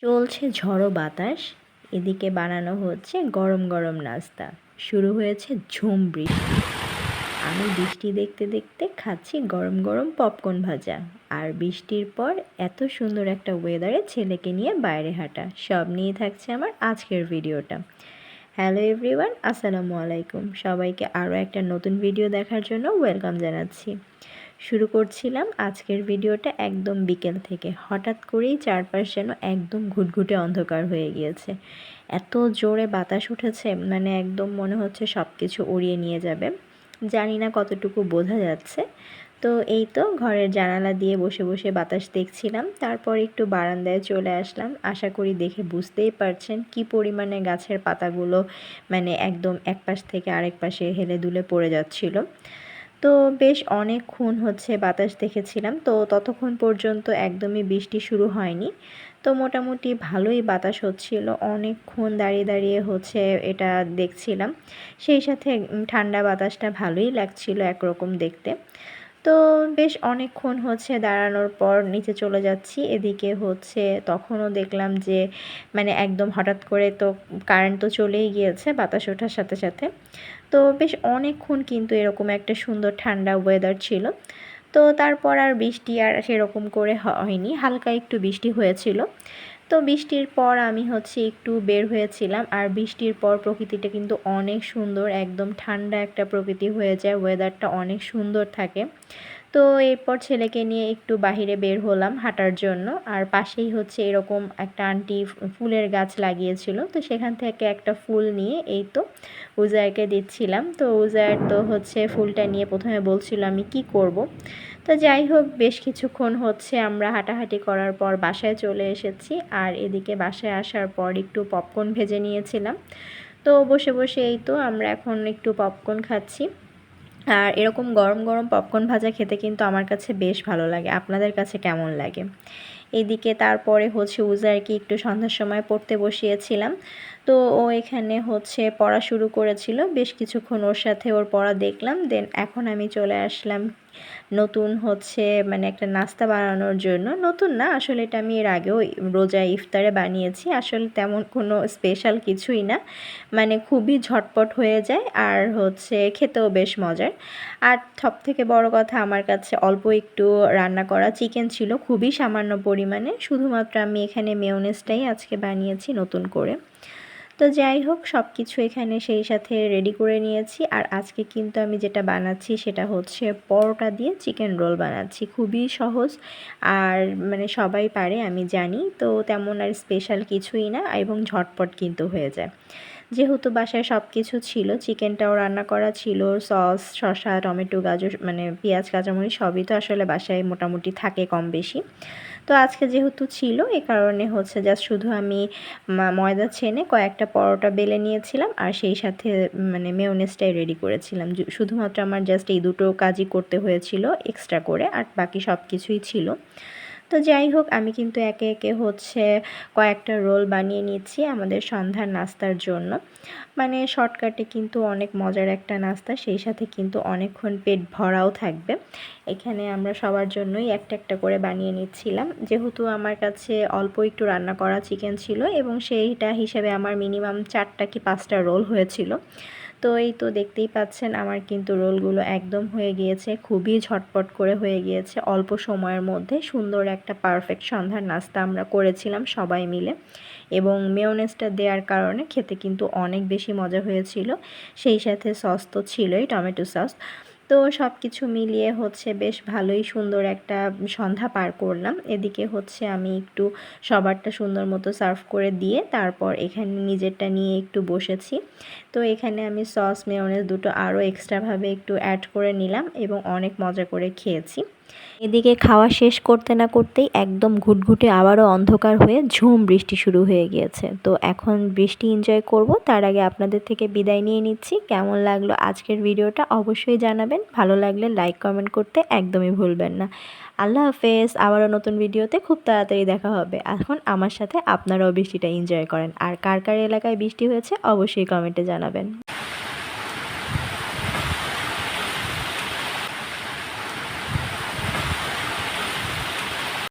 চলছে ঝড়ো বাতাস, এদিকে বানানো হচ্ছে গরম গরম নাস্তা। শুরু হয়েছে ঝুম বৃষ্টি। আমি বৃষ্টি দেখতে দেখতে খাচ্ছি গরম গরম পপকর্ন ভাজা। আর বৃষ্টির পর এত সুন্দর একটা ওয়েদারে ছেলেকে নিয়ে বাইরে হাঁটা, সব নিয়ে থাকছে আমার আজকের ভিডিওটা। হ্যালো এভরিওয়ান, আসসালামু আলাইকুম। সবাইকে আরও একটা নতুন ভিডিও দেখার জন্য ওয়েলকাম জানাচ্ছি। শুরু করছিলাম আজকের ভিডিওটা একদম বিকেল থেকে। হঠাৎ করেই চারপাশ যেন একদম ঘুটঘুটে অন্ধকার হয়ে গিয়েছে। এত জোরে বাতাস উঠেছে, মানে একদম মনে হচ্ছে সব কিছু উড়িয়ে নিয়ে যাবে। জানি না কতটুকু বোঝা যাচ্ছে। তো এই তো ঘরের জানালা দিয়ে বসে বসে বাতাস দেখছিলাম। তারপর একটু বারান্দায় চলে আসলাম। আশা করি দেখে বুঝতেই পারছেন কি পরিমাণে গাছের পাতাগুলো মানে একদম এক পাশ থেকে আরেক পাশে হেলে দুলে পড়ে যাচ্ছিল। তো বেশ অনেকক্ষণ হচ্ছে বাতাস দেখেছিলাম, তো ততক্ষণ পর্যন্ত একদমই বৃষ্টি শুরু হয়নি। তো মোটামুটি ভালোই বাতাস হচ্ছিল, অনেকক্ষণ দাঁড়িয়ে দাঁড়িয়ে হচ্ছে এটা দেখছিলাম। সেই সাথে ঠান্ডা বাতাসটা ভালোই লাগছিল একরকম দেখতে। তো বেশ অনেকক্ষণ হচ্ছে দাঁড়ানোর পর নিচে চলে যাচ্ছি। এদিকে হচ্ছে তখনও দেখলাম যে মানে একদম হঠাৎ করে তো কারেন্ট তো চলেই গিয়েছে বাতাস ওঠার সাথে সাথে। তো বেশ অনেকক্ষণ কিন্তু এরকম একটা সুন্দর ঠান্ডা ওয়েদার ছিল। তো তারপর আর বৃষ্টি আর সেরকম করে হয়নি, হালকা একটু বৃষ্টি হয়েছিল। তো বৃষ্টির পর আমি হচ্ছে একটু বের হয়েছিলাম, আর বৃষ্টির পর প্রকৃতিটা কিন্তু অনেক সুন্দর, একদম ঠান্ডা একটা প্রকৃতি হয়ে যায়, ওয়েদারটা অনেক সুন্দর থাকে। তো এরপর ছেলেকে নিয়ে একটু বাহিরে বের হলাম হাঁটার জন্য। আর পাশেই হচ্ছে এরকম একটা আন্টি ফুলের গাছ লাগিয়েছিল, তো সেখান থেকে একটা ফুল নিয়ে এই তো উজারকে দিচ্ছিলাম। তো উজার তো হচ্ছে ফুলটা নিয়ে প্রথমে বলছিল আমি কি করব। তো যাই হোক, বেশ কিছুক্ষণ হচ্ছে আমরা হাঁটাহাঁটি করার পর বাসায় চলে এসেছি। আর এদিকে বাসায় আসার পর একটু পপকর্ন ভেজে নিয়েছিলাম। তো বসে বসে এই তো আমরা এখন একটু পপকর্ন খাচ্ছি। আর এরকম গরম গরম পপকর্ন ভাজা খেতে কিন্তু আমার কাছে বেশ ভালো লাগে। আপনাদের কাছে কেমন লাগে? এদিকে তারপরে হচ্ছে উজারকে একটু সন্ধ্যার সময় পড়তে বসিয়েছিলাম। তো ও এখানে হচ্ছে পড়া শুরু করেছিল, বেশ কিছুক্ষণ ওর সাথে ওর পড়া দেখলাম। দেন এখন আমি চলে আসলাম নতুন হচ্ছে মানে একটা নাস্তা বানানোর জন্য। নতুন না, আসলে এটা আমি এর আগেও রোজা ইফতারে বানিয়েছি। আসলে তেমন কোনো স্পেশাল কিছুই না, মানে খুবই ঝটপট হয়ে যায় আর হচ্ছে খেতেও বেশ মজার। আর সবথেকে বড় কথা, আমার কাছে অল্প একটু রান্না করা চিকেন ছিল, খুবই সামান্য পরিমাণে। শুধুমাত্র আমি এখানে মেয়োনেজটাই আজকে বানিয়েছি নতুন করে। তো যাই হোক, সব কিছু এখানে সেই সাথে রেডি করে নিয়েছি। আর আজকে কিন্তু আমি যেটা বানাচ্ছি সেটা হচ্ছে পরোটা দিয়ে চিকেন রোল বানাচ্ছি। খুবই সহজ আর মানে সবাই পারে আমি জানি, তো তেমন আর স্পেশাল কিছুই না এবং ঝটপট কিন্তু হয়ে যায়। যেহেতু বাসায় সব কিছু ছিল, চিকেনটাও রান্না করা ছিল, সস শসা টমেটো গাজর মানে পেঁয়াজ কাঁচামরিচ সবই তো আসলে বাসায় মোটামুটি থাকে কম বেশি। তো আজকে যেহেতু ছিল এ কারণে হচ্ছে জাস্ট শুধু আমি ময়দা ছেনে কয়েকটা পরোটা বেলে নিয়েছিলাম, আর সেই সাথে মানে মেয়োনেজটাই রেডি করেছিলাম। শুধুমাত্র আমার জাস্ট এই দুটো কাজই করতে হয়েছিল এক্সট্রা করে, আর বাকি সব কিছুই ছিল। তো যাই হোক, আমি কিন্তু একে একে হচ্ছে কয়েকটা রোল বানিয়ে নিচ্ছি আমাদের সন্ধ্যার নাস্তার জন্য। মানে শর্টকাটে কিন্তু অনেক মজার একটা নাস্তা, সেই সাথে কিন্তু অনেকক্ষণ পেট ভরাও থাকবে। এখানে আমরা সবার জন্যই একটা একটা করে বানিয়ে নিচ্ছিলাম, যেহেতু আমার কাছে অল্প একটু রান্না করা চিকেন ছিল এবং সেইটা হিসেবে আমার মিনিমাম 4টা কি 5টা রোল হয়েছিল। তো এই তো দেখতেই পাচ্ছেন আমার কিন্তু রোলগুলো একদম হয়ে গিয়েছে, খুবই ঝটপট করে হয়ে গিয়েছে, অল্প সময়ের মধ্যে সুন্দর একটা পারফেক্ট সন্ধ্যার নাস্তা আমরা করেছিলাম সবাই মিলে। এবং মেয়োনেজটা দেওয়ার কারণে খেতে কিন্তু অনেক বেশি মজা হয়েছিল। সেই সাথে সস তো ছিলই, টমেটো সস। তো সব কিছু মিলিয়ে হচ্ছে বেশ ভালোই সুন্দর একটা সন্ধ্যা পার করলাম। এদিকে হচ্ছে আমি একটু সবারটা সুন্দর মতো সার্ভ করে দিয়ে তারপর এখানে নিজেরটা নিয়ে একটু বসেছি। তো এখানে আমি সস মেয়োনেজ দুটো আরও এক্সট্রাভাবে একটু অ্যাড করে নিলাম এবং অনেক মজা করে খেয়েছি। এদিকে খাওয়া শেষ করতে না করতেই একদম ঘুটঘুটে আবারও অন্ধকার হয়ে ঝুম বৃষ্টি শুরু হয়ে গিয়েছে। তো এখন বৃষ্টি এনজয় করব, তার আগে আপনাদের থেকে বিদায় নিয়ে নিচ্ছি। কেমন লাগলো আজকের ভিডিওটা অবশ্যই জানাবেন, ভালো লাগলে লাইক কমেন্ট করতে একদমই ভুলবেন না। আল্লাহ হাফেজ, আবারও নতুন ভিডিওতে খুব তাড়াতাড়ি দেখা হবে। এখন আমার সাথে আপনারাও বৃষ্টিটা এনজয় করেন, আর কার কার এলাকায় বৃষ্টি হয়েছে অবশ্যই কমেন্টে জানাবেন।